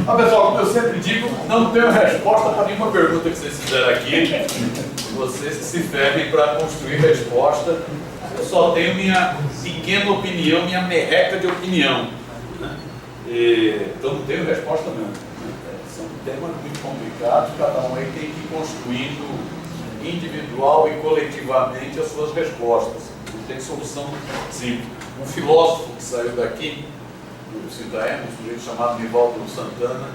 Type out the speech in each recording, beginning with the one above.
Mas, pessoal, como eu sempre digo, não tenho resposta para nenhuma pergunta que vocês fizeram aqui. Vocês se ferrem para construir resposta. Eu só tenho minha pequena opinião, minha merreca de opinião. Né? Então não tenho resposta mesmo. São temas muito complicados, cada um aí tem que ir construindo individual e coletivamente as suas respostas. Não tem solução simples. Um filósofo que saiu daqui, do Citaem, um sujeito chamado Nivaldo Santana,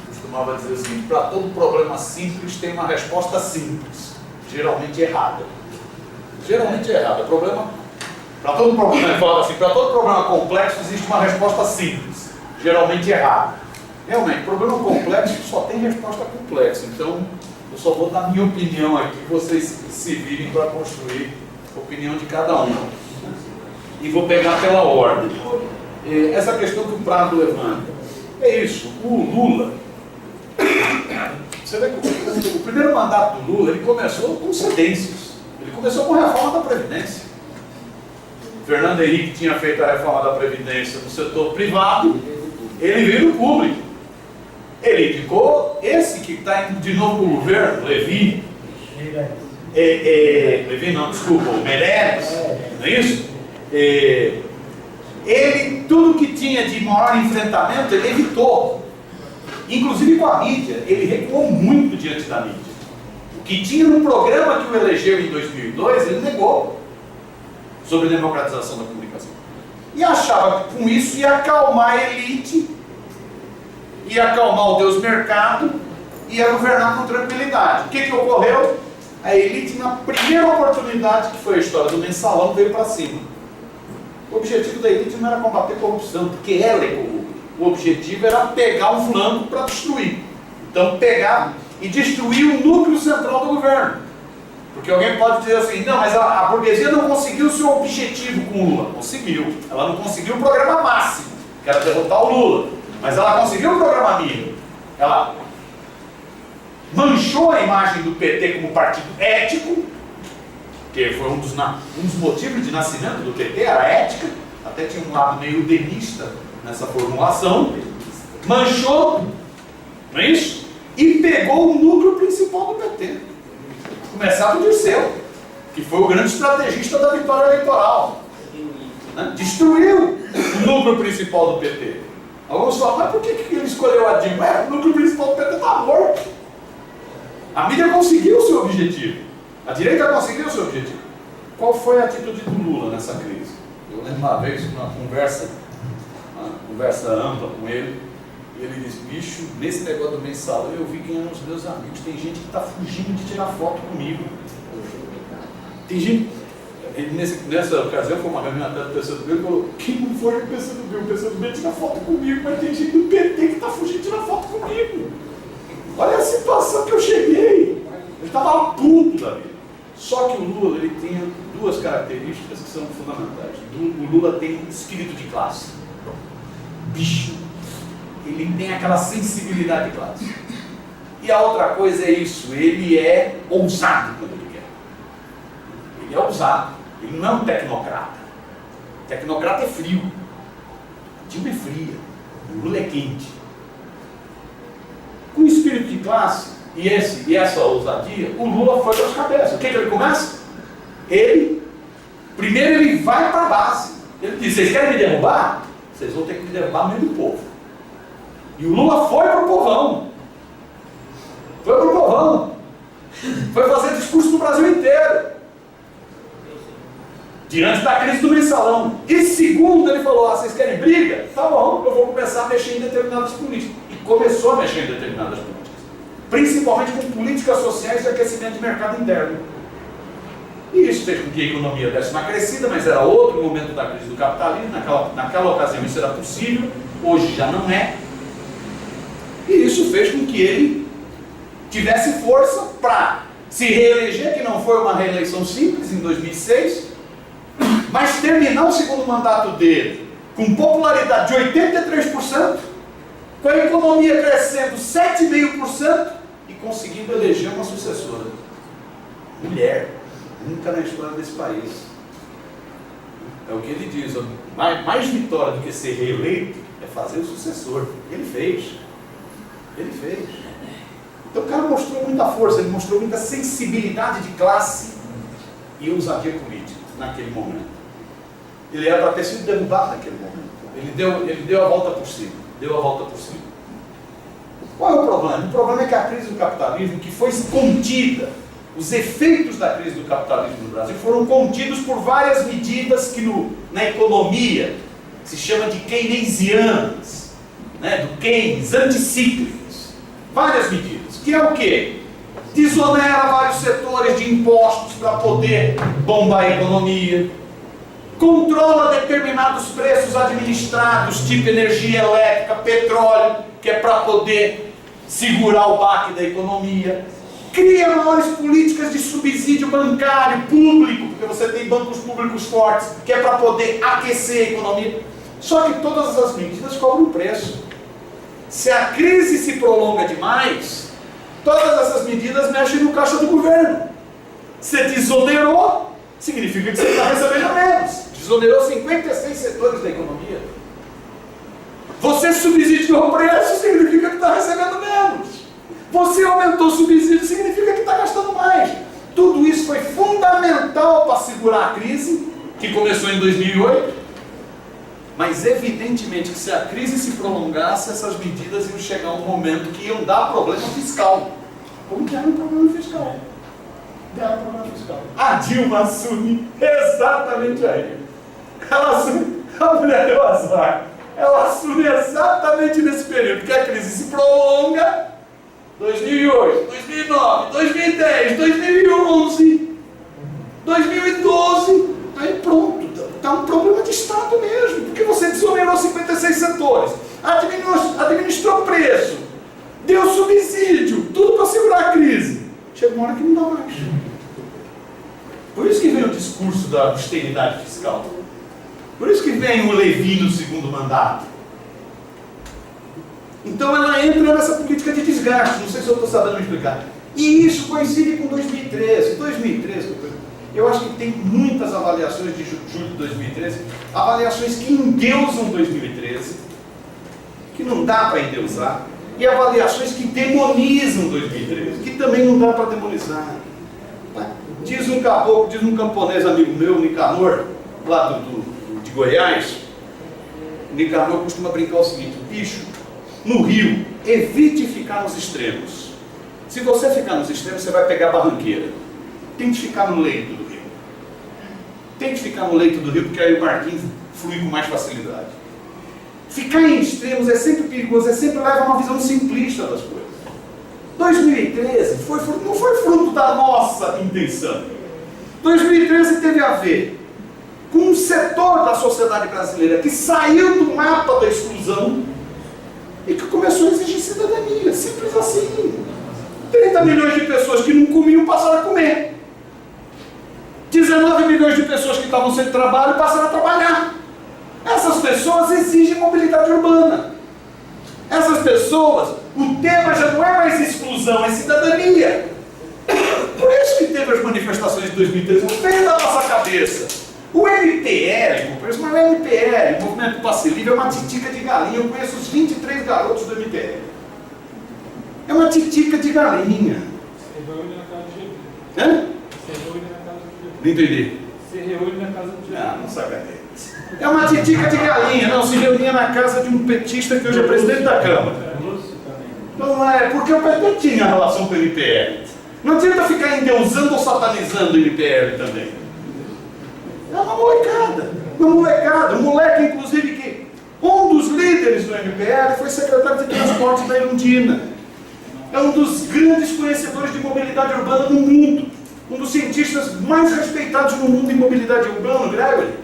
costumava dizer assim: para todo problema simples tem uma resposta simples, geralmente errada. Geralmente errada. Para todo problema, ele fala assim, para todo problema complexo existe uma resposta simples, geralmente errada. Realmente, problema complexo só tem resposta complexa. Então, eu só vou dar minha opinião aqui, vocês se virem para construir a opinião de cada um. E vou pegar pela ordem. Essa questão que o Prado levanta, é isso, o Lula, você vê que o primeiro mandato do Lula, ele começou com cedências, ele começou com a reforma da Previdência. Fernando Henrique tinha feito a reforma da Previdência no setor privado, ele veio no público. Ele indicou esse que está indo de novo no governo, Levi. Levi não, desculpa, o Meirelles, não é isso? Ele, tudo que tinha de maior enfrentamento, ele evitou. Inclusive com a mídia, ele recuou muito diante da mídia. O que tinha no programa que o elegeu em 2002, ele negou, sobre democratização da comunicação. E achava que com isso ia acalmar a elite, ia acalmar o Deus mercado, ia governar com tranquilidade. O que ocorreu? A elite, na primeira oportunidade, que foi a história do mensalão, veio para cima. O objetivo da elite não era combater corrupção, porque ela é corrupta. O objetivo era pegar um flanco para destruir. Então, pegar e destruir o núcleo central do governo. Porque alguém pode dizer assim, não, mas a burguesia não conseguiu o seu objetivo com o Lula. Conseguiu. Ela não conseguiu o programa máximo, que era derrotar o Lula. Mas ela conseguiu o programa mínimo. Ela manchou a imagem do PT como partido ético, que foi um dos motivos de nascimento do PT, era a ética, até tinha um lado meio denista nessa formulação, manchou, não é isso? E pegou o núcleo principal do PT, começado do Dirceu, que foi o grande estrategista da vitória eleitoral, né? Destruiu o núcleo principal do PT. Alguns falam, mas por que ele escolheu a Dilma? O núcleo principal do PT está morto. A mídia conseguiu o seu objetivo. A direita conseguiu o seu objetivo. Qual foi a atitude do Lula nessa crise? Eu lembro uma vez, uma conversa ampla com ele, e ele disse, bicho, nesse negócio do mensalão eu vi quem eram os meus amigos. Tem gente que está fugindo de tirar foto comigo. Tem gente... Nessa ocasião foi uma reunião até do PCdoB, ele falou, quem não foi do PCdoB? O PCdoB tira foto comigo, mas tem gente do PT que está fugindo de tirar foto comigo. Olha a situação que eu cheguei. Ele estava puto da vida. Só que o Lula, ele tinha duas características que são fundamentais. O Lula tem um espírito de classe. Bicho, ele tem aquela sensibilidade de classe. E a outra coisa é isso, ele é ousado quando ele quer. Ele é ousado, ele não é um tecnocrata. O tecnocrata é frio. A Dilma é fria, o Lula é quente. Com o espírito de classe e essa ousadia, o Lula foi para as cabeças. O que ele começa? Primeiro ele vai para a base. Ele diz, vocês querem me derrubar? Vocês vão ter que me derrubar no meio do povo. E o Lula foi para o povão. Foi para o povão. Foi fazer discurso no Brasil inteiro. Diante da crise do mensalão. E segundo, ele falou, vocês querem briga? Tá bom, eu vou começar a mexer em determinadas políticas. E começou a mexer em determinadas políticas. Principalmente com políticas sociais de aquecimento de mercado interno. E isso fez com que a economia desse uma crescida, mas era outro momento da crise do capitalismo. Naquela ocasião isso era possível, hoje já não é. E isso fez com que ele tivesse força para se reeleger, que não foi uma reeleição simples em 2006, mas terminar o segundo mandato dele com popularidade de 83%, com a economia crescendo 7,5% e conseguindo eleger uma sucessora. Mulher, nunca na história desse país. É o que ele diz, mais vitória do que ser reeleito é fazer o sucessor. Ele fez. Ele fez. Então o cara mostrou muita força, ele mostrou muita sensibilidade de classe e ousadia política naquele momento. Ele era para ter sido derrubado naquele momento. Ele deu a volta por cima. Deu a volta por cima. Qual é o problema? O problema é que a crise do capitalismo, que foi contida, os efeitos da crise do capitalismo no Brasil foram contidos por várias medidas que na economia se chama de keynesianas, né? Do Keynes, anticíclicas. Várias medidas. Que é o quê? Desonera vários setores de impostos para poder bombar a economia. Controla determinados preços administrados, tipo energia elétrica, petróleo, que é para poder segurar o baque da economia. Cria maiores políticas de subsídio bancário público, porque você tem bancos públicos fortes, que é para poder aquecer a economia. Só que todas as medidas cobram um preço. Se a crise se prolonga demais, todas essas medidas mexem no caixa do governo. Você desonerou, significa que você está recebendo menos. Desonerou 56 setores da economia. Você subsidiou o preço, significa que está recebendo menos. Você aumentou o subsídio, significa que está gastando mais. Tudo isso foi fundamental para segurar a crise, que começou em 2008. Mas evidentemente que se a crise se prolongasse, essas medidas iam chegar a um momento que iam dar problema fiscal. Como que era um problema fiscal? Deram problema fiscal. A Dilma assume exatamente aí. Ela assume, a mulher deu azar. Ela assume exatamente nesse período, que a crise se prolonga. 2008, 2009, 2010, 2011, 2012, aí pronto, está um problema de Estado mesmo, porque você desonerou 56 setores, administrou preço, deu subsídio, tudo para segurar a crise. Chega uma hora que não dá mais. Por isso que vem o discurso da austeridade fiscal. Por isso que vem o Levi no segundo mandato. Então ela entra nessa política de desgaste, não sei se eu estou sabendo me explicar. E isso coincide com 2013. 2013, eu acho que tem muitas avaliações de julho de 2013, avaliações que endeusam 2013, que não dá para endeusar, e avaliações que demonizam 2013, que também não dá para demonizar. Diz um caboclo, diz um camponês amigo meu, Nicanor, lá de Goiás, o Nicanor costuma brincar o seguinte: bicho, no rio, evite ficar nos extremos. Se você ficar nos extremos, você vai pegar barranqueira. Tente ficar no leito do rio. Tente ficar no leito do rio, porque aí o barquinho flui com mais facilidade. Ficar em extremos é sempre perigoso, sempre leva a uma visão simplista das coisas. 2013 não foi fruto da nossa intenção. 2013 teve a ver com um setor da sociedade brasileira que saiu do mapa da exclusão e que começou a exigir cidadania, simples assim. 30 milhões de pessoas que não comiam passaram a comer. 19 milhões de pessoas que estavam sem trabalho passaram a trabalhar. Essas pessoas exigem mobilidade urbana. Essas pessoas, o tema já não é mais exclusão, é cidadania. Por isso que teve as manifestações de 2013, não veio da nossa cabeça. O MPL, mas o MPL, o Movimento Passe Livre, é uma titica de galinha. Eu conheço os 23 garotos do MPL. É uma titica de galinha. Se reúne na casa de Jesus. Hã? Se reúne na casa de Jesus. Não entendi. Se reúne na casa de Jesus. Ah, não sabe. É uma titica de galinha. Não, se reunia na casa de um petista que hoje é presidente da Câmara. Não é, porque o PT tinha relação com o MPL. Não adianta ficar endeusando ou satanizando o MPL também. É uma molecada, um moleque inclusive que um dos líderes do MPL foi secretário de transporte da Erundina. É um dos grandes conhecedores de mobilidade urbana no mundo, um dos cientistas mais respeitados no mundo em mobilidade urbana, Gregory.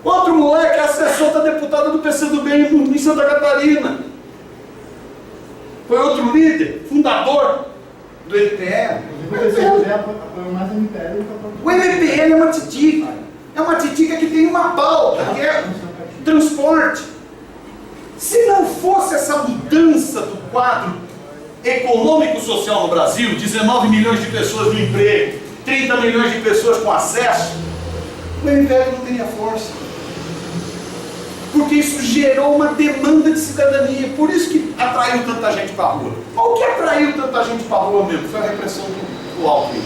Outro moleque é assessor da deputada do PCdoB em Santa Catarina. Foi outro líder, fundador do MPL. O MPL é uma titica. É uma titica que tem uma pauta, que é transporte. Se não fosse essa mudança do quadro econômico-social no Brasil, 19 milhões de pessoas no emprego, 30 milhões de pessoas com acesso, o MPL não teria força. Porque isso gerou uma demanda de cidadania. Por isso que atraiu tanta gente para a rua. Mas o que atraiu tanta gente para a rua mesmo? Foi a repressão do Alckmin.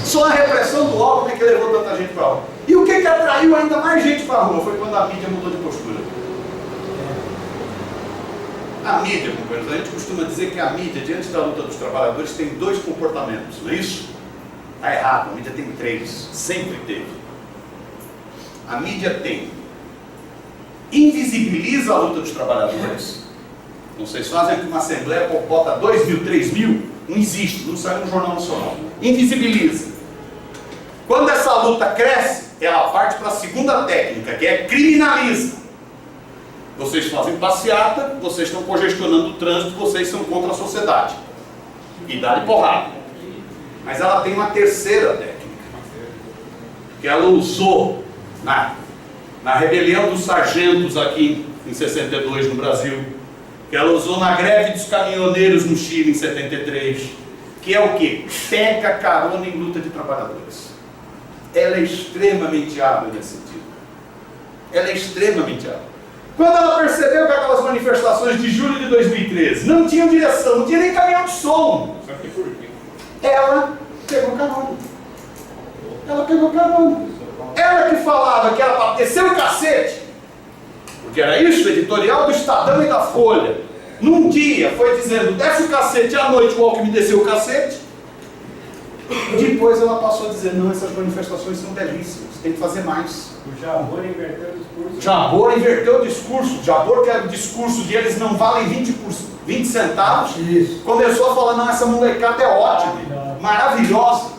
Só a repressão do Alckmin que levou tanta gente para a rua. E o que atraiu ainda mais gente para a rua? Foi quando a mídia mudou de postura. A mídia, companheiros, a gente costuma dizer que a mídia, diante da luta dos trabalhadores, tem 2 comportamentos, não é isso? Está errado, a mídia tem 3, sempre teve. A mídia invisibiliza a luta dos trabalhadores. Não sei se fazem aqui uma assembleia, bota 2 mil, 3 mil, não existe, não sai no Jornal Nacional. Invisibiliza. Quando essa luta cresce, ela parte para a segunda técnica, que é criminaliza. Vocês fazem passeata, vocês estão congestionando o trânsito, vocês são contra a sociedade. E dá-lhe porrada. Mas ela tem uma terceira técnica, que ela usou na rebelião dos sargentos aqui em 62 no Brasil, que ela usou na greve dos caminhoneiros no Chile em 73, que é o quê? Pega carona em luta de trabalhadores. Ela é extremamente hábil nesse sentido. Ela é extremamente hábil. Quando ela percebeu que aquelas manifestações de julho de 2013 não tinham direção, não tinha nem caminhão de som, ela pegou carona. Ela pegou carona. Ela que falava que era para descer o cacete, porque era isso, o editorial do Estadão e da Folha, num dia foi dizendo, desce o cacete, à noite o Alckmin desceu o cacete. Depois ela passou a dizer, não, essas manifestações são belíssimas, tem que fazer mais. O Jabor inverteu o discurso. Jabor inverteu o discurso. Jabor, que era o discurso de eles não valem 20 centavos, isso. Começou a falar, não, essa molecada é ótima, maravilhosa.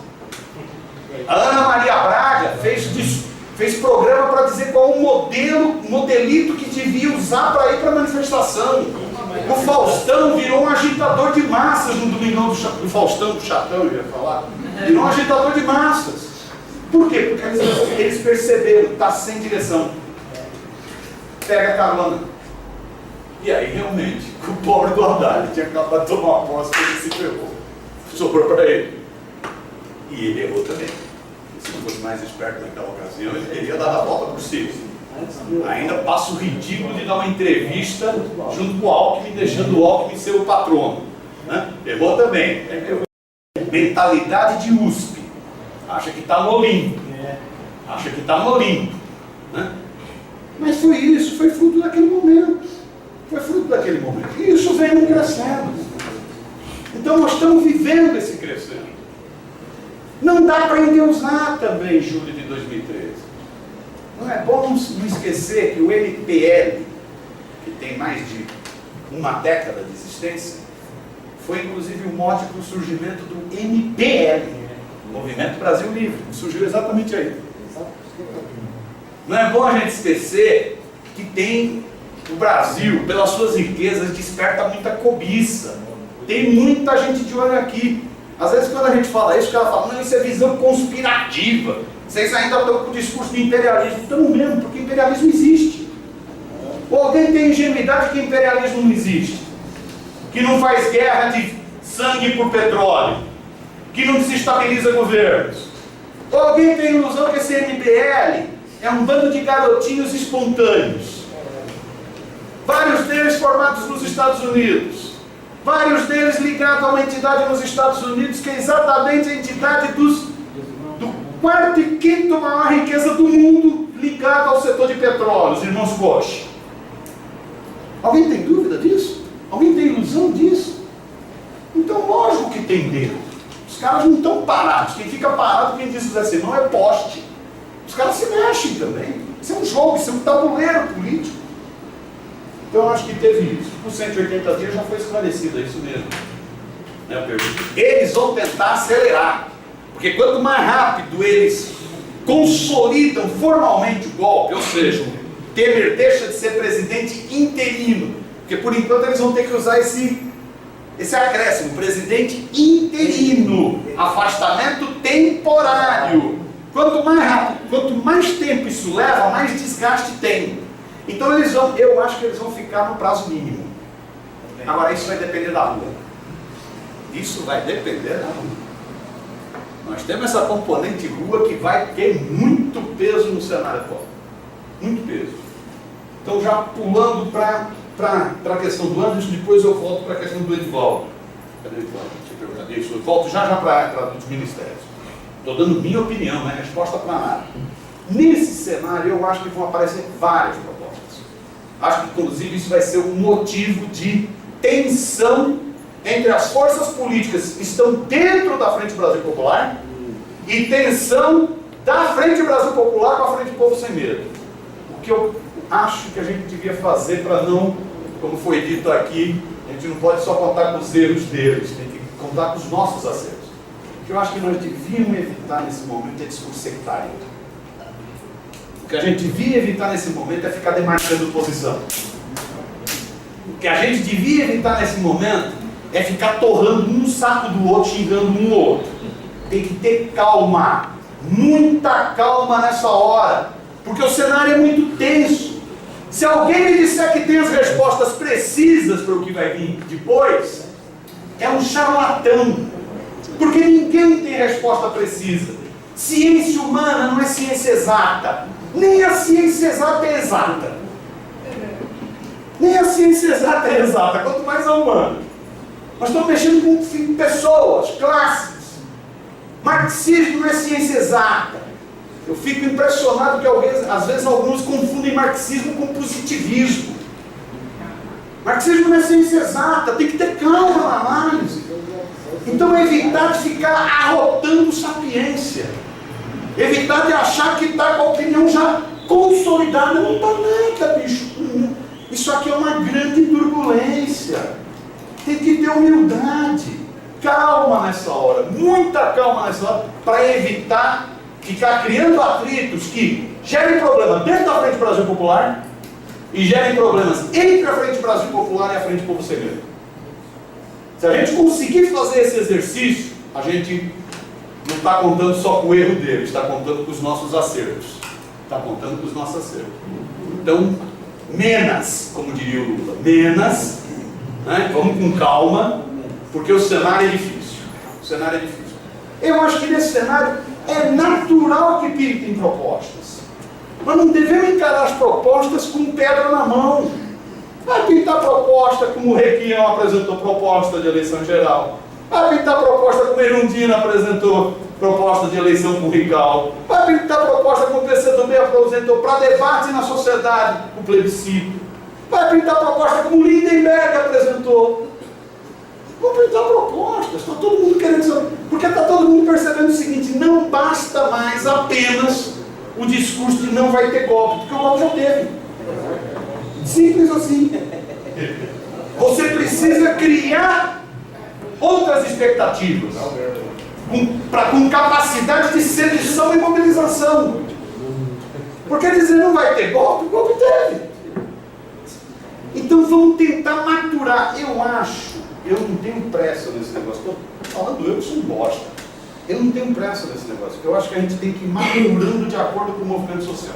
A Ana Maria Braga fez programa para dizer qual o modelito que devia usar para ir para a manifestação. O Faustão virou um agitador de massas no Domingão do Faustão, do Chatão, eu ia falar. Virou um agitador de massas. Por quê? Porque eles perceberam, está sem direção. Pega a carona. E aí, realmente, o pobre do Haddad tinha acabado de tomar uma posse, ele se ferrou. Sobrou para ele. E ele errou também. Se não fosse mais esperto naquela ocasião, ele teria dado a volta por cima. Ainda passa o ridículo de dar uma entrevista junto com o Alckmin, deixando o Alckmin ser o patrono. Errou também. Mentalidade de USP. Acha que está no Olimpo. Acha que está no Olimpo. Mas foi isso, foi fruto daquele momento. Foi fruto daquele momento. E isso vem não crescendo. Então nós estamos vivendo esse crescendo. Não dá para endeusar também julho de 2013. Não é bom não esquecer que o MPL, que tem mais de uma década de existência, foi inclusive o mote para o surgimento do MBL, Movimento Brasil Livre, que surgiu exatamente aí. Não é bom a gente esquecer que tem o Brasil, pelas suas riquezas, desperta muita cobiça. Tem muita gente de olho aqui. Às vezes quando a gente fala isso, o cara fala, não, isso é visão conspirativa. Vocês ainda estão com o discurso do imperialismo. Estão mesmo, porque imperialismo existe. Ou alguém tem ingenuidade que imperialismo não existe? Que não faz guerra de sangue por petróleo? Que não desestabiliza governos? Ou alguém tem ilusão que esse MBL é um bando de garotinhos espontâneos? Vários deles formados nos Estados Unidos. Vários deles ligados a uma entidade nos Estados Unidos, que é exatamente a entidade do quarto e quinto maior riqueza do mundo, ligado ao setor de petróleo, os irmãos Koch. Alguém tem dúvida disso? Alguém tem ilusão disso? Então, lógico que tem dedo. Os caras não estão parados. Quem fica parado, quem diz assim, não é poste. Os caras se mexem também. Isso é um jogo, isso é um tabuleiro político. Então, eu acho que teve isso. Por 180 dias já foi esclarecido, é isso mesmo. Eles vão tentar acelerar. Porque quanto mais rápido eles consolidam formalmente o golpe, ou seja, Temer deixa de ser presidente interino, porque por enquanto eles vão ter que usar esse acréscimo, presidente interino, afastamento temporário. Quanto mais rápido, quanto mais tempo isso leva, mais desgaste tem. Então eu acho que eles vão ficar no prazo mínimo. Agora isso vai depender da rua. Isso vai depender da rua. Nós temos essa componente rua que vai ter muito peso no cenário atual. Muito peso. Então, já pulando para a questão do Anderson, depois eu volto para a questão do Edivaldo. Cadê o Edivaldo? Deixa eu perguntar isso. Eu volto já para os ministérios. Estou dando minha opinião, não é resposta para nada. Nesse cenário, eu acho que vão aparecer várias propostas. Acho que, inclusive, isso vai ser um motivo de tensão entre as forças políticas que estão dentro da Frente Brasil Popular e tensão da Frente Brasil Popular com a Frente Povo Sem Medo. O que eu acho que a gente devia fazer para não, como foi dito aqui, a gente não pode só contar com os erros deles, tem que contar com os nossos acertos. O que eu acho que nós devíamos evitar nesse momento é discurso sectário. O que a gente devia evitar nesse momento é ficar demarcando posição. O que a gente devia evitar nesse momento é ficar torrando um saco do outro, xingando um ou outro. Tem que ter calma, muita calma nessa hora, porque o cenário é muito tenso. Se alguém me disser que tem as respostas precisas para o que vai vir depois, é um charlatão, porque ninguém tem resposta precisa. Ciência humana não é ciência exata, nem a ciência exata é exata. Nem a ciência exata é exata, quanto mais a humana. Nós estamos mexendo com pessoas, classes. Marxismo não é ciência exata. Eu fico impressionado que às vezes alguns confundem marxismo com positivismo. Marxismo não é ciência exata, tem que ter calma na análise. Então evitar de ficar arrotando sapiência. Evitar de achar que está com a opinião já consolidada. Não está nada, bicho. Isso aqui é uma grande turbulência. Tem que ter humildade, calma nessa hora, muita calma nessa hora, para evitar ficar criando atritos que gerem problemas dentro da Frente Brasil Popular e gerem problemas entre a Frente Brasil Popular e a Frente Povo Sem Medo. Se a gente conseguir fazer esse exercício, a gente não está contando só com o erro deles, está contando com os nossos acertos. Está contando com os nossos acertos. Então, menos, como diria o Lula, menos. Né? Vamos com calma, porque o cenário é difícil. O cenário é difícil. Eu acho que nesse cenário é natural que pintem propostas. Mas não devemos encarar as propostas com pedra na mão. Vai pintar proposta como o Requião apresentou proposta de eleição geral. Vai pintar proposta como Erundina apresentou proposta de eleição com o Rical. Vai pintar proposta como o PCdoB apresentou para debate na sociedade, o plebiscito. Vai pintar proposta como o Lindenberg apresentou. Vão pintar propostas, está todo mundo querendo saber. Porque está todo mundo percebendo o seguinte: não basta mais apenas o discurso de não vai ter golpe, porque o golpe já teve. Simples assim. Você precisa criar outras expectativas com capacidade de sedição e mobilização. Porque dizer não vai ter golpe, o golpe teve. Então vamos tentar maturar. Eu não tenho pressa nesse negócio. Estou falando eu que sou um bosta. Eu não tenho pressa nesse negócio, porque eu acho que a gente tem que ir maturando de acordo com o movimento social.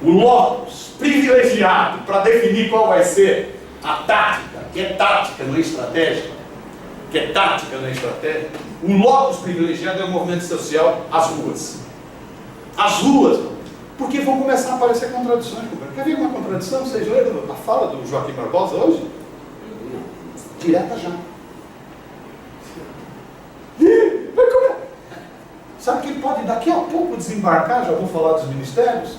O locus privilegiado para definir qual vai ser a tática, que é tática, não é estratégia, o locus privilegiado é o movimento social, as ruas. As ruas, porque vão começar a aparecer contradições. Quer ver uma contradição? Vocês leram a fala do Joaquim Barbosa hoje? Direta já. Sabe que ele pode daqui a pouco desembarcar? Já vou falar dos ministérios.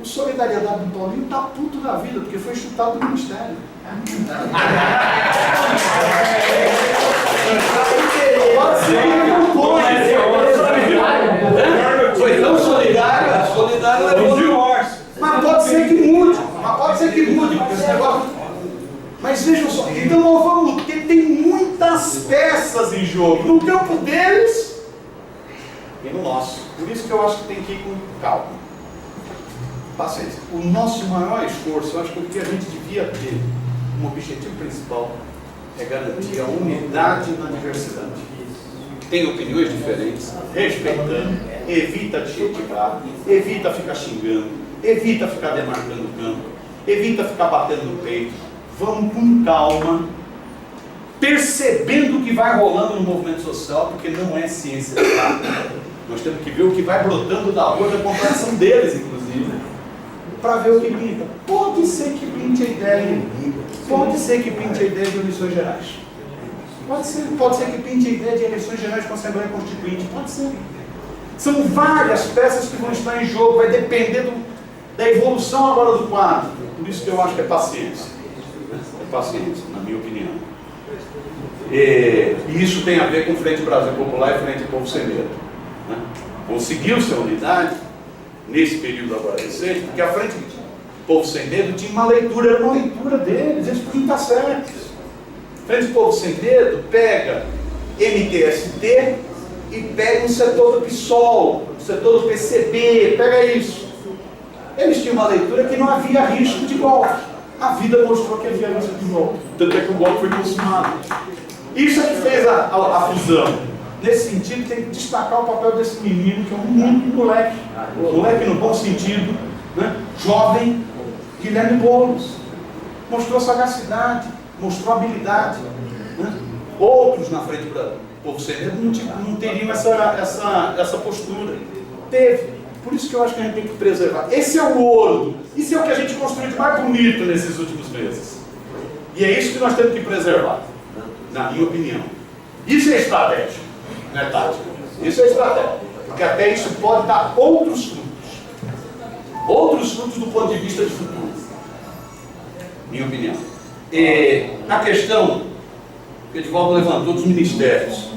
O Solidariedade do Paulinho está puto da vida, porque foi chutado do ministério. Pode ser que não pode. Foi tão solidário levou. Mas pode ser que mude. Esse negócio. Mas vejam só, então nós vamos ter, tem muitas peças em jogo, no campo deles e no nosso. Por isso que eu acho que tem que ir com calma. Paciência. O nosso maior esforço, eu acho que o que a gente devia ter como objetivo principal é garantir a unidade na diversidade. Tem opiniões diferentes, respeitando, evita de criticar, evita ficar xingando, evita ficar demarcando o campo, evita ficar batendo no peito. Vamos com calma, percebendo o que vai rolando no movimento social, porque não é ciência exata. Nós temos que ver o que vai brotando da rua, da comparação deles, inclusive, para ver o que pinta. Pode ser que pinte a ideia, pode ser que pinte a ideia de eleições gerais. Pode ser que pinte a ideia de eleições gerais com a Assembleia Constituinte, pode ser. São várias peças que vão estar em jogo, vai depender da evolução agora do quadro. Por isso que eu acho que é paciência. É paciência, na minha opinião. E isso tem a ver com Frente Brasil Popular e Frente Povo Sem Medo. Né? Conseguiu-se a unidade nesse período agora recente, porque a Frente Povo Sem Medo tinha uma leitura, era uma leitura deles, eles podiam estar certos. Frente Povo Sem Medo pega MTST e pega um setor do PSOL, um setor do PCB, pega isso. Eles tinham uma leitura que não havia risco de golpe. A vida mostrou que havia risco de golpe. Tanto é que o golpe foi consumado. Isso é que fez a fusão. Nesse sentido, tem que destacar o papel desse menino, que é um moleque. Moleque no bom sentido, né? Jovem, Guilherme Boulos. Mostrou sagacidade, mostrou habilidade. Né? Outros na frente do Povo Sem Medo não teriam essa postura. Teve. Por isso que eu acho que a gente tem que preservar. Esse é o ouro. Isso é o que a gente construiu de mais bonito nesses últimos meses. E é isso que nós temos que preservar, na minha opinião. Isso é estratégia, não é tática. Isso é estratégia. Porque até isso pode dar outros frutos. Outros frutos do ponto de vista de futuro. Minha opinião. E a questão que o Edivaldo levantou dos ministérios.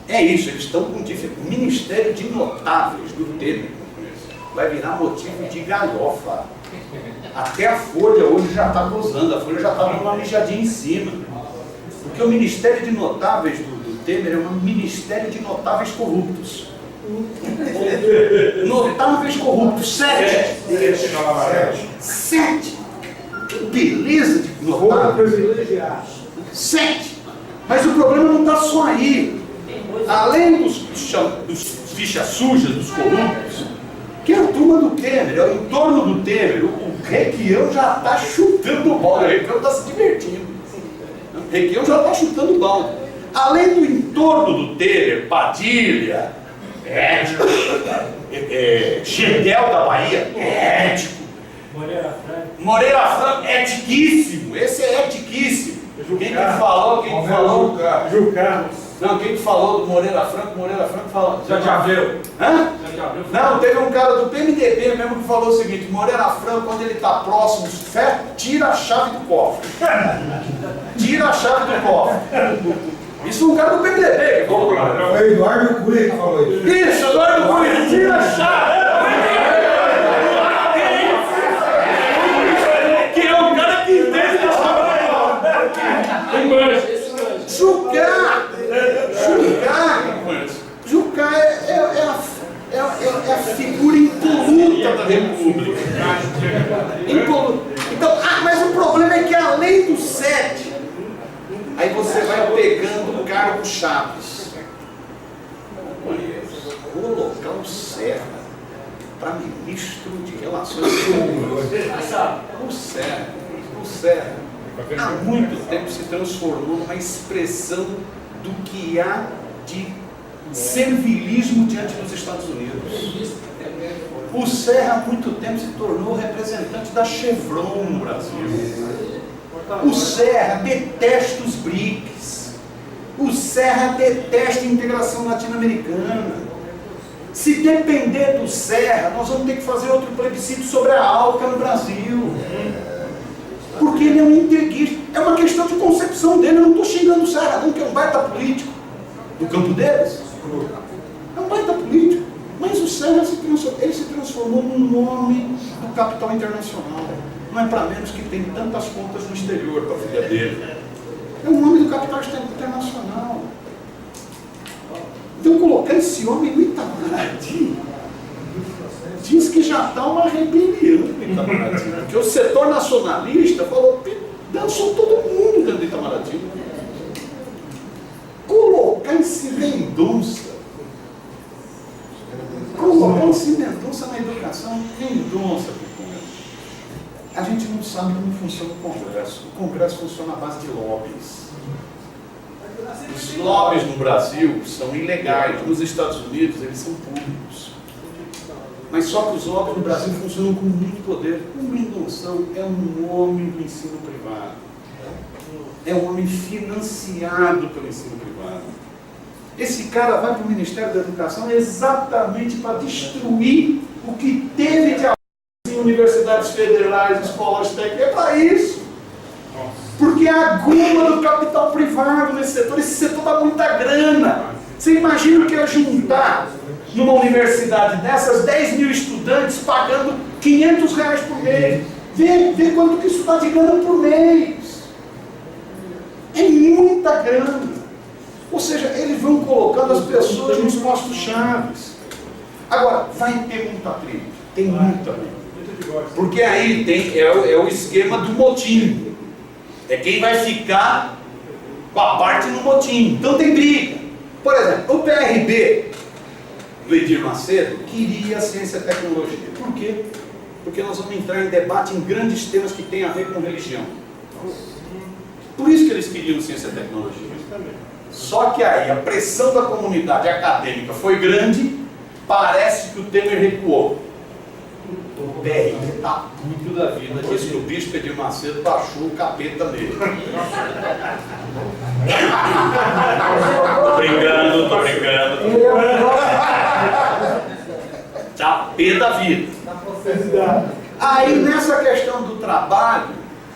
É isso, eles estão com dificuldade. O Ministério de Notáveis do Temer vai virar motivo de galhofa. Até a Folha hoje já está gozando, a Folha já está dando uma mijadinha em cima. Porque o Ministério de Notáveis do Temer é um Ministério de Notáveis Corruptos. Notáveis corruptos, 7. 7. Que beleza de notáveis. 7. Mas o problema não está só aí. Além dos fichas sujas, dos corruptos, que é a turma do Temer, é o entorno do Temer, o Requião já está chutando bola, o Requião está se divertindo. O Requião já está chutando bola. Além do entorno do Temer, Padilha, ético, Gedel da Bahia, ético, Moreira Franco, etiquíssimo, esse é etiquíssimo. Quem que falou? Gil Carlos. Não, quem falou do Moreira Franco fala. Já viu? Hã? Não, teve um cara do PMDB mesmo que falou o seguinte: Moreira Franco, quando ele está próximo, tira a chave do cofre. Tira a chave do cofre. Isso é um cara do PMDB que falou. Foi Eduardo Cunha que falou isso. Isso, Eduardo Cunha, tira a chave. Que é um cara que entende da chave. Jucá é a figura impoluta da República. Então, mas o problema é que além do 7, aí você vai pegando o cargo Chaves. Colocar o Serra para ministro de Relações Exteriores. O Serra há muito tempo se transformou numa expressão do que há de servilismo diante dos Estados Unidos. O Serra há muito tempo se tornou representante da Chevron no Brasil. O Serra detesta os BRICS. O Serra detesta a integração latino-americana. Se depender do Serra, nós vamos ter que fazer outro plebiscito sobre a ALCA no Brasil. Porque ele é um integrista. É uma questão de concepção dele. Eu não estou xingando o Serra, não, que é um baita político do campo deles. É um baita político. Mas o Serra ele se transformou num nome do capital internacional. Não é para menos que tem tantas contas no exterior para a filha dele. É um nome do capital internacional. Então colocar esse homem no Itamaraty diz que já está uma rebelião no Itamaraty. Porque o setor nacionalista falou, dançou todo mundo dentro do Itamaraty. Colocar esse Mendonça. Colocar esse Mendonça na educação. Mendonça, a gente não sabe como funciona o Congresso. O Congresso funciona à base de lobbies. Os lobbies no Brasil são ilegais, nos Estados Unidos eles são públicos. Mas só que os lobbies no Brasil funcionam com muito poder. O Mendonção é um homem do ensino privado. É um homem financiado pelo ensino privado. Esse cara vai para o Ministério da Educação exatamente para destruir o que teve de avanço em universidades federais, escolas técnicas. É para isso. Porque a goma do capital privado nesse setor, esse setor dá muita grana. Você imagina o que é juntar numa universidade dessas 10 mil estudantes pagando R$500 por mês. Vê quanto que isso dá de grana por mês. É muita grana. Ou seja, eles vão colocando as pessoas nos postos chaves. Agora, vai ter muita treta. Tem muita treta. Porque aí é o esquema do motim. É quem vai ficar com a parte no motim. Então tem briga. Por exemplo, o PRB do Edir Macedo queria ciência e tecnologia. Por quê? Porque nós vamos entrar em debate em grandes temas que têm a ver com religião. Por isso que eles queriam ciência e tecnologia. Só que aí a pressão da comunidade acadêmica foi grande, parece que o Temer recuou. O PRB está puto da vida, disse que o bispo Edir Macedo baixou o capeta nele. Tô brincando. Capeta da vida. Aí nessa questão do trabalho,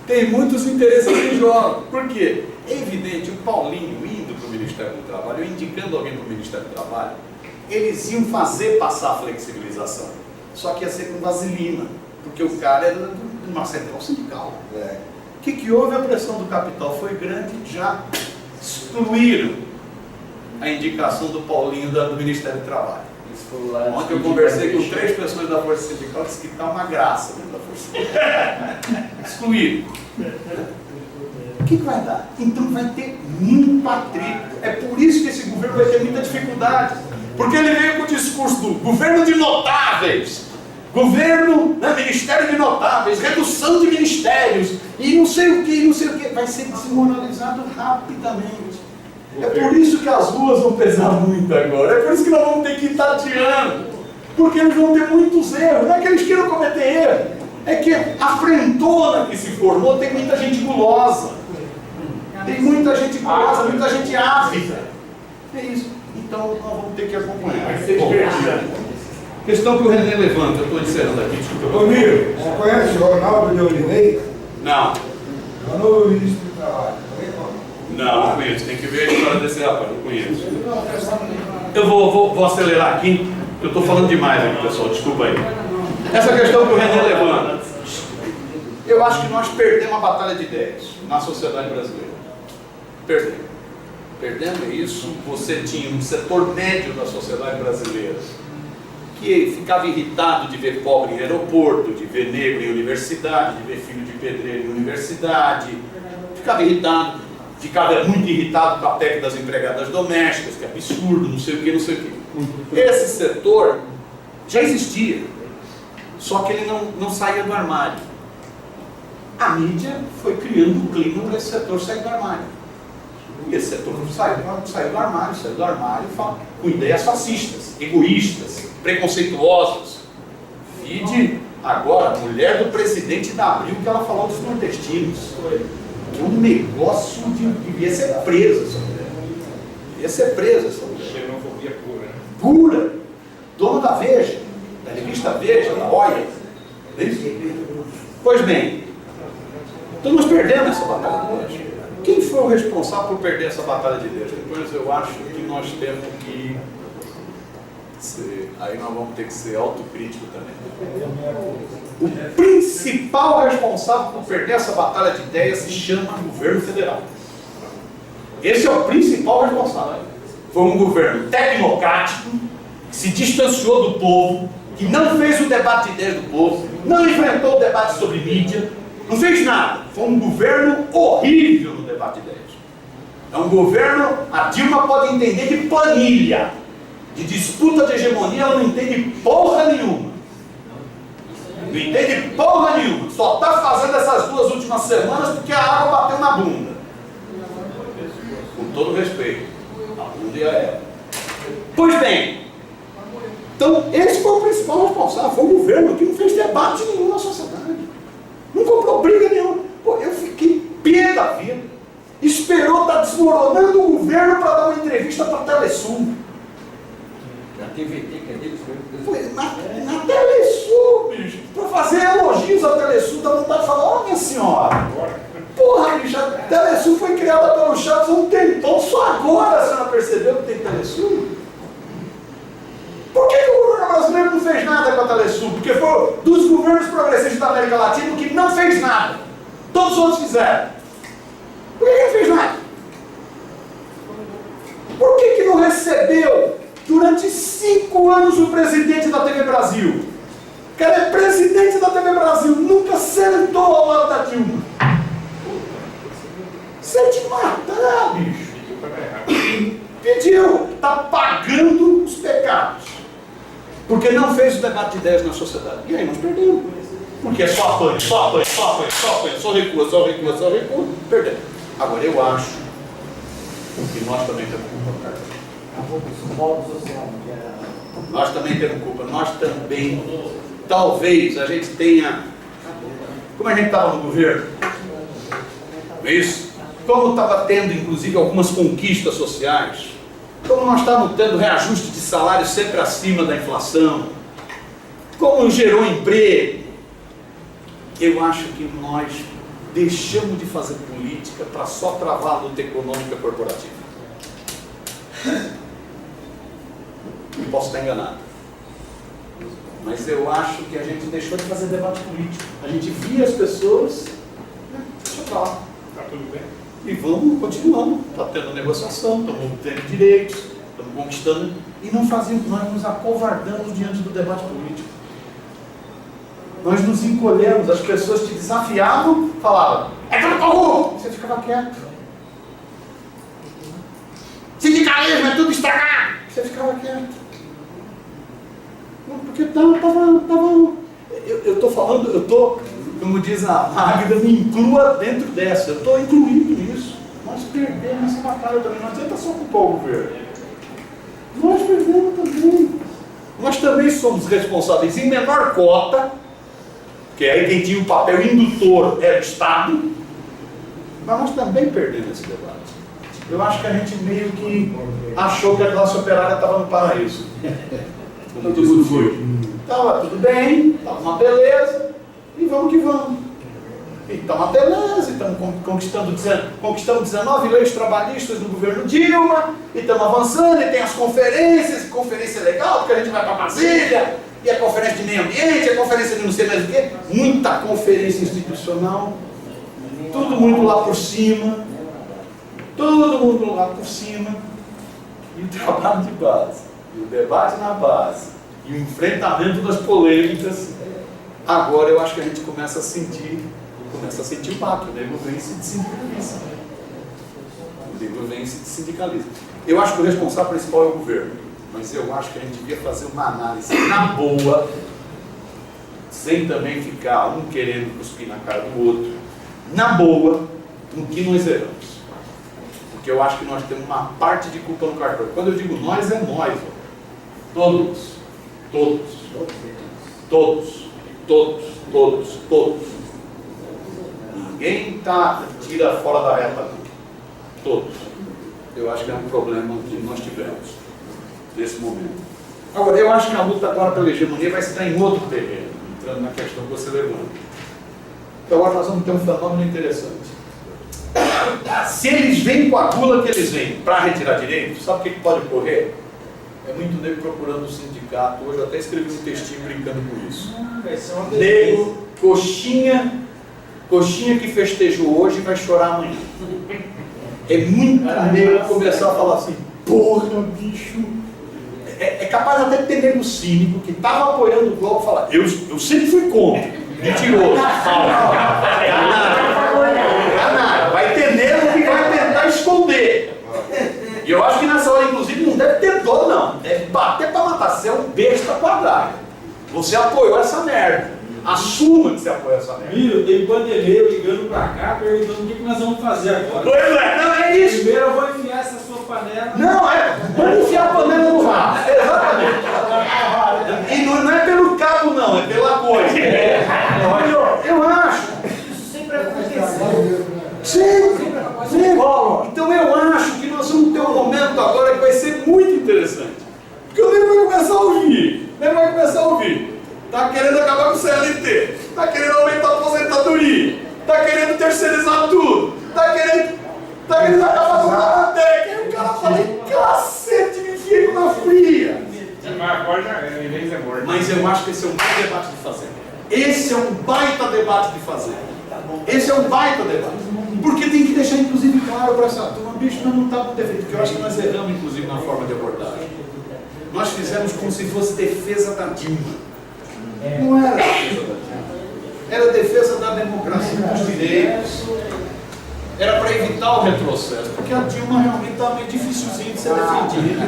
tem muitos interesses em jogo. Por quê? É evidente, o Paulinho indo para o Ministério do Trabalho, indicando alguém para o Ministério do Trabalho, eles iam fazer passar a flexibilização. Só que ia ser com vaselina, porque o cara era de uma central sindical. O que houve? A pressão do capital foi grande, já excluíram a indicação do Paulinho do Ministério do Trabalho. Ontem eu conversei com 3 pessoas da Força Sindical, disse que está uma graça dentro da Força Sindical. Excluíram. O que vai dar? Então vai ter muito atrito. É por isso que esse governo vai ter muita dificuldade. Porque ele veio com o discurso do governo de notáveis, governo, Ministério de notáveis, redução de ministérios, e não sei o que. Vai ser desmoralizado rapidamente. É por isso que as ruas vão pesar muito agora. É por isso que nós vamos ter que ir tateando. Porque eles vão ter muitos erros. Não é que eles queiram cometer erro. É que a frentona que se formou tem muita gente gulosa. Tem muita gente gulosa, muita gente ávida. É isso. Então nós vamos ter que acompanhar. Vai ser divertido. Questão que o René levanta, eu estou encerrando aqui, desculpa. Ô Miro, você conhece o Ronaldo de Oliveira? Não. É o novo ministro do Trabalho. Não conheço. Tem que ver a história desse rapaz, não conheço. Eu vou acelerar aqui, porque eu estou falando demais aqui, pessoal, desculpa aí. Essa questão que o René levanta, eu acho que nós perdemos a batalha de ideias na sociedade brasileira. Perdemos isso. Você tinha um setor médio da sociedade brasileira que ficava irritado de ver pobre em aeroporto, de ver negro em universidade, de ver filho de pedreiro em universidade, ficava irritado, ficava muito irritado com a PEC das empregadas domésticas, que é absurdo, não sei o que. Esse setor já existia, só que ele não saía do armário. A mídia foi criando um clima para esse setor sair do armário. E esse setor saiu do armário com ideias fascistas, egoístas, preconceituosas. Vide agora a mulher do presidente da Abril, que ela falou dos nordestinos. Que um negócio devia ser presa essa mulher. Devia ser presa essa mulher. Xenofobia pura, né? Pura. Dona da Veja, da revista Veja, da Olha. Pois bem, então nós perdemos essa batalha de ideias. Quem foi o responsável por perder essa batalha de ideias? Depois eu acho que nós temos que ser, aí nós vamos ter que ser autocrítico também. O principal responsável por perder essa batalha de ideias se chama governo federal. Esse é o principal responsável. Foi um governo tecnocrático, que se distanciou do povo, que não fez o debate de ideias do povo, não enfrentou o debate sobre mídia, não fez nada. Foi um governo horrível no debate de ideias. É um governo, a Dilma pode entender de planilha, de disputa de hegemonia, ela não entende porra nenhuma. Não entende porra nenhuma. Só está fazendo essas 2 últimas semanas porque a água bateu na bunda. Com todo respeito, algum dia é. Pois bem, então esse foi o principal responsável, foi o governo que não fez debate nenhum na sociedade. Não comprou briga nenhuma. Pô, eu fiquei pé da vida. Esperou estar desmoronando o governo para dar uma entrevista para a Telesul. Na TVT, que é deles, Foi na Telesul, bicho. Para fazer elogios à Telesul, dá vontade de falar, ó minha senhora. Porra, bicho, a Telesul foi criada pelo Chaves há um tempão, só agora a senhora percebeu que tem Telesul? Por que o governo brasileiro não fez nada com a Telesul? Porque foi dos governos progressistas da América Latina que não fez nada. Todos os outros fizeram. Por que ele fez nada? Por que não recebeu durante 5 anos o presidente da TV Brasil? O cara é presidente da TV Brasil, nunca sentou ao lado da Dilma. Você te matar, bicho. Pediu, está pagando os pecados. Porque não fez o debate de ideias na sociedade. E aí nós perdemos. Porque é só apanha, só apanha, só apanha, só apanha, só recua, só recua, só recua. Perdemos. Agora eu acho que nós também temos culpa, cara. Nós também temos culpa. Nós também, talvez a gente tenha. Como a gente estava no governo, isso? Como estava tendo, inclusive, algumas conquistas sociais, como nós estávamos tendo reajuste de salário sempre acima da inflação, como gerou emprego, eu acho que nós deixamos de fazer política para só travar a luta econômica corporativa. Eu posso estar enganado, mas eu acho que a gente deixou de fazer debate político. A gente via as pessoas, deixa eu falar. Tá tudo bem? E vamos continuando, está tendo negociação, estamos tendo direitos, estamos conquistando, e não fazíamos, nós nos acovardamos diante do debate político. Nós nos encolhemos, as pessoas te desafiavam, falavam, é tudo corrupto, você ficava quieto. Sindicalismo é tudo estragado, você ficava quieto. Não, porque eu estou falando, eu estou, como diz a Magda, me inclua dentro dessa, eu estou incluindo isso. Nós perdemos essa batalha também, não adianta só culpar o governo. Nós perdemos também. Nós também somos responsáveis em menor cota, que aí quem tinha o papel indutor era o Estado, mas nós também perdemos esse debate. Eu acho que a gente meio que achou que a classe operária estava no paraíso. Como diz o filme. Estava tudo bem, estava uma beleza, e vamos que vamos. E está uma beleza, estamos conquistando 19 leis trabalhistas no governo Dilma, e estamos avançando, e tem as conferências, conferência legal, porque a gente vai para Brasília, e a conferência de meio ambiente, a conferência de não sei mais o quê, muita conferência institucional, tudo muito lá por cima, todo mundo lá por cima, e o trabalho de base, e o debate na base, e o enfrentamento das polêmicas. Agora eu acho que a gente começa a sentir o baque, o nego vem e se sindicaliza. O nego vem e se sindicaliza. Eu acho que o responsável principal é o governo, mas eu acho que a gente devia fazer uma análise na boa, sem também ficar um querendo cuspir na cara do outro, na boa, no que nós erramos. Porque eu acho que nós temos uma parte de culpa no cartório. Quando eu digo nós, é nós. Todos. Ninguém tira fora da reta. Todos. Eu acho que é um problema que nós tivemos nesse momento. Agora, eu acho que a luta agora pela hegemonia vai se dar em outro terreno, entrando na questão que você levanta. Então agora nós vamos ter um fenômeno interessante. Se eles vêm com a gula que eles vêm para retirar direitos, sabe o que pode ocorrer? É muito nego procurando o sindicato. Hoje eu até escrevi um textinho brincando com isso. Nego, coxinha que festejou hoje vai chorar amanhã. É muito nego começar a falar assim, porra, bicho. É capaz até de ter nego cínico que estava apoiando o Globo e falar, eu sempre fui contra. Mentiroso. Vai ter nego que vai tentar esconder. E eu acho que nessa hora, inclusive, não deve ter dor, não. Deve bater para matar. Você é um besta quadrado. Você apoiou essa merda. Assuma que você apoia essa merda. Filho, tem paneleiro ligando pra cá, perguntando o que nós vamos fazer agora. Pois é, não é isso. Primeiro eu vou enfiar essa sua panela. Não, vamos enfiar a panela no rabo. Exatamente. E não é pelo cabo, não, é pela coisa. Eu acho. Isso sempre aconteceu. Sim. Então eu acho que nós vamos ter um momento agora que vai ser muito interessante. Porque o nego vai começar a ouvir. Está querendo acabar com o CLT. Está querendo aumentar a aposentadoria. Está querendo terceirizar tudo. Está querendo acabar com a Atec. Aí o cara fala, cacete, me fico na fria. Mas agora já é, em vez é morto. Mas eu acho que esse é um bom debate de fazer. Esse é um baita debate de fazer. Esse é um baita debate. Porque tem que deixar, inclusive, claro para essa turma, bicho, nós não estamos defendendo, porque eu acho que nós erramos, inclusive, na forma de abordagem. Nós fizemos como se fosse defesa da Dilma. Não era defesa da Dilma. Era defesa da democracia, dos direitos. Era para evitar o retrocesso, porque a Dilma realmente estava meio dificilzinho de ser defendida.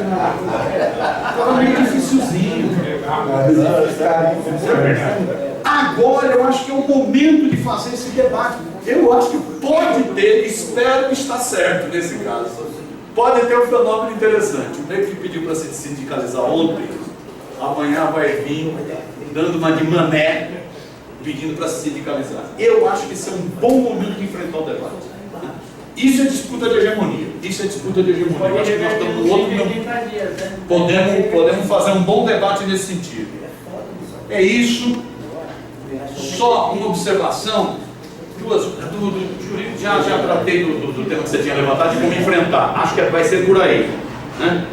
Estava meio dificilzinho. Agora eu acho que é o momento de fazer esse debate. Eu acho que pode ter, espero que está certo nesse caso. Pode ter um fenômeno interessante. O nego que pediu para se sindicalizar ontem, amanhã vai vir dando uma de mané, pedindo para se sindicalizar. Eu acho que esse é um bom momento de enfrentar o debate. Isso é disputa de hegemonia. Eu acho que nós estamos no outro momento. Podemos fazer um bom debate nesse sentido. É isso. Só uma observação. Do jurídico, já tratei do tema que você tinha levantado, de como enfrentar. Acho que vai ser por aí. Né?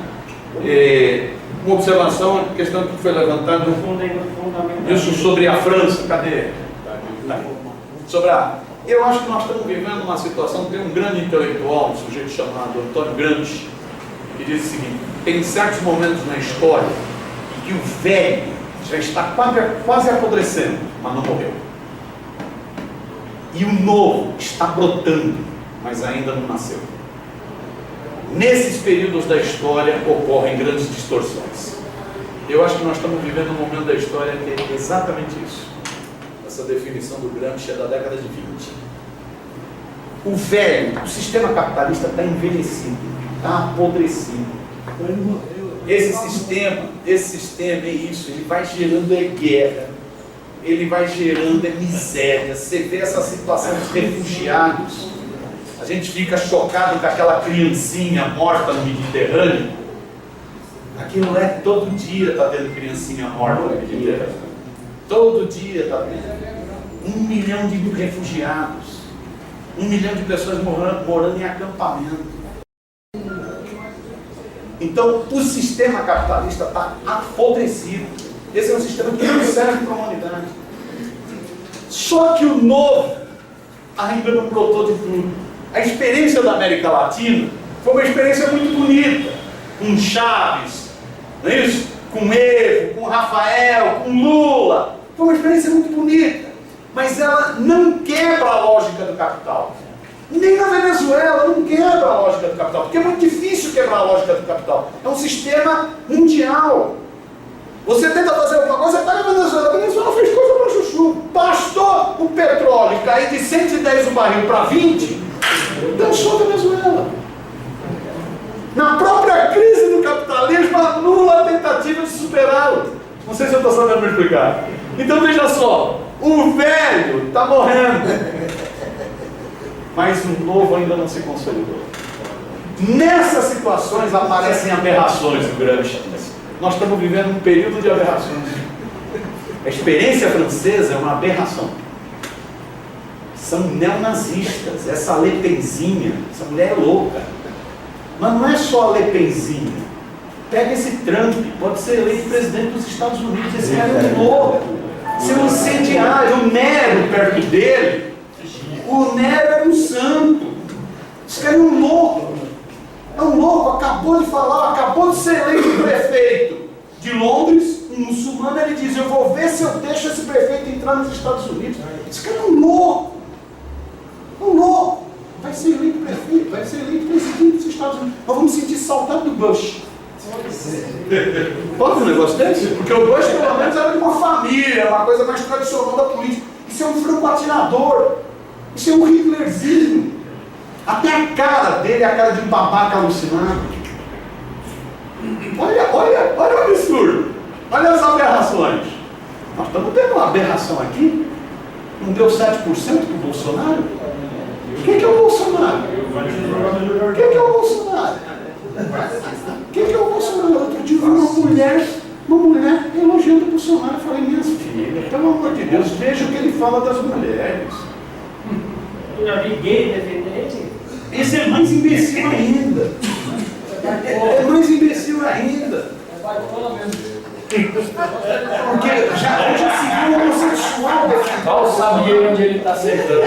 Uma observação, a questão que foi levantada, isso sobre a França. Cadê? Eu acho que nós estamos vivendo uma situação, tem um grande intelectual, um sujeito chamado Antônio Gramsci, que diz o seguinte: tem certos momentos na história em que o velho já está quase apodrecendo, mas não morreu. E o novo está brotando, mas ainda não nasceu. Nesses períodos da história ocorrem grandes distorções. Eu acho que nós estamos vivendo um momento da história que é exatamente isso. Essa definição do Gramsci é da década de 20. O velho, o sistema capitalista está envelhecido, está apodrecido. Esse sistema é isso, ele vai gerando guerra. Ele vai gerando miséria. Você vê essa situação dos refugiados, a gente fica chocado com aquela criancinha morta no Mediterrâneo. Aquilo é todo dia está tendo criancinha morta no Mediterrâneo. Todo dia está tendo. 1 milhão de refugiados, 1 milhão de pessoas morando em acampamento. Então o sistema capitalista está apodrecido. Esse é um sistema que não serve para a humanidade. Só que o novo ainda não brotou de tudo. A experiência da América Latina foi uma experiência muito bonita. Com Chaves, não é isso? Com Evo, com Rafael, com Lula. Foi uma experiência muito bonita. Mas ela não quebra a lógica do capital. Nem na Venezuela não quebra a lógica do capital. Porque é muito difícil quebrar a lógica do capital. É um sistema mundial. Você tenta fazer alguma coisa, está na Venezuela. A Venezuela fez coisa para chuchu. Bastou o petróleo cair de 110 o barril para 20, dançou a Venezuela. Na própria crise do capitalismo, anula a tentativa de superá-lo. Não sei se eu estou sabendo me explicar. Então veja só, o velho está morrendo, mas o novo ainda não se consolidou. Nessas situações aparecem aberrações do Gramsci. Nós estamos vivendo um período de aberrações. A experiência francesa é uma aberração. São neonazistas. Essa Le Penzinha, essa mulher é louca. Mas não é só a Le Penzinha. Pega esse Trump, pode ser eleito presidente dos Estados Unidos. Esse cara é um louco. Esse é um incendiário. O Nero, perto dele, o Nero era um santo. Esse cara é um louco. É um louco, acabou de falar, acabou de ser eleito prefeito de Londres, um muçulmano. Ele diz: eu vou ver se eu deixo esse prefeito entrar nos Estados Unidos. Esse cara é um louco. Um louco. Vai ser eleito prefeito, vai ser eleito presidente dos Estados Unidos. Nós vamos sentir saudade do Bush. Pode um negócio desse? Porque o Bush, pelo menos, era de uma família, uma coisa mais tradicional da política. Isso é um franco atirador. Isso é um Hitlerzinho. Até a cara dele é a cara de um babaca alucinado. Olha o absurdo. Olha as aberrações. Nós estamos tendo uma aberração aqui. Não deu 7% para o Bolsonaro? Quem que é o Bolsonaro? Quem que é o Bolsonaro? Quem que é o Bolsonaro? Outro dia eu vi uma mulher elogiando o Bolsonaro. Eu falei, minhas filhas, pelo amor de Deus, veja o que ele fala das mulheres. Eu já vi gay defender ele. Esse é mais imbecil ainda. É mais imbecil ainda. Porque já se viu homossexual defender. Mal sabe ele onde ele está sentando.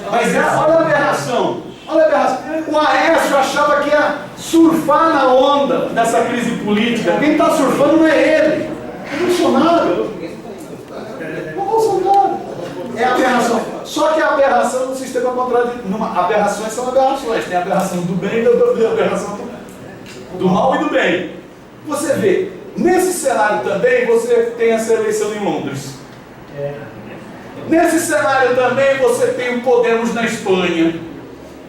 Mas olha a aberração. Olha a aberração. O Aécio achava que ia surfar na onda dessa crise política. Quem está surfando não é ele. É o Bolsonaro. É o Bolsonaro. É a aberração. Só que a aberração no sistema contraditório. Aberrações são aberrações. Tem a aberração do bem e a aberração do mal e do bem. Você vê, nesse cenário também você tem essa eleição em Londres. Nesse cenário também você tem o Podemos na Espanha.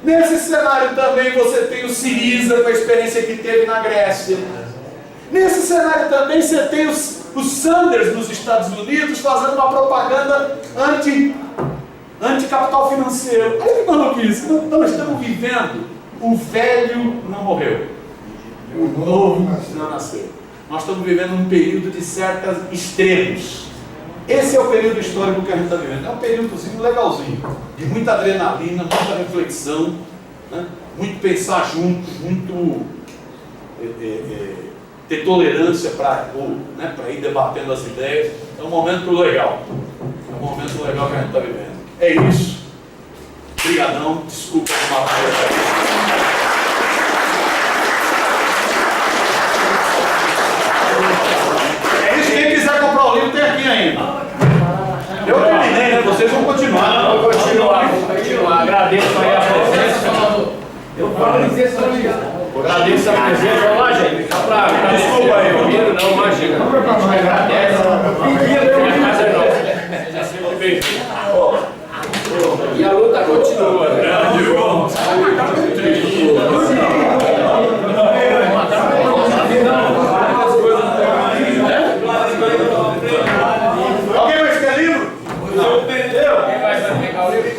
Nesse cenário também você tem o Syriza com a experiência que teve na Grécia. Nesse cenário também você tem os Sanders nos Estados Unidos fazendo uma propaganda anti-capital financeiro. Olha que maluquice, nós estamos vivendo, o velho não morreu, o novo não nasceu. Nós estamos vivendo um período de certos extremos. Esse é o período histórico que a gente está vivendo. É um períodozinho legalzinho, de muita adrenalina, muita reflexão, né? Muito pensar junto, muito ter tolerância para ir debatendo as ideias. É um momento legal. É um momento legal que a gente está vivendo. É isso. Obrigadão. Desculpa uma coisa. Quem quiser comprar o livro tem aqui ainda. Eu terminei, né? Vocês vão continuar. Vou continuar. Agradeço aí a presença. Eu falo em texto. Agradeço a presença. Olá, gente. Só para Desculpa aí. Não, imagina. Agradece. A casa é nossa. Já sempre bem. E a luta continua. Alguém vai escrever livro? Não. Quem vai pegar o livro?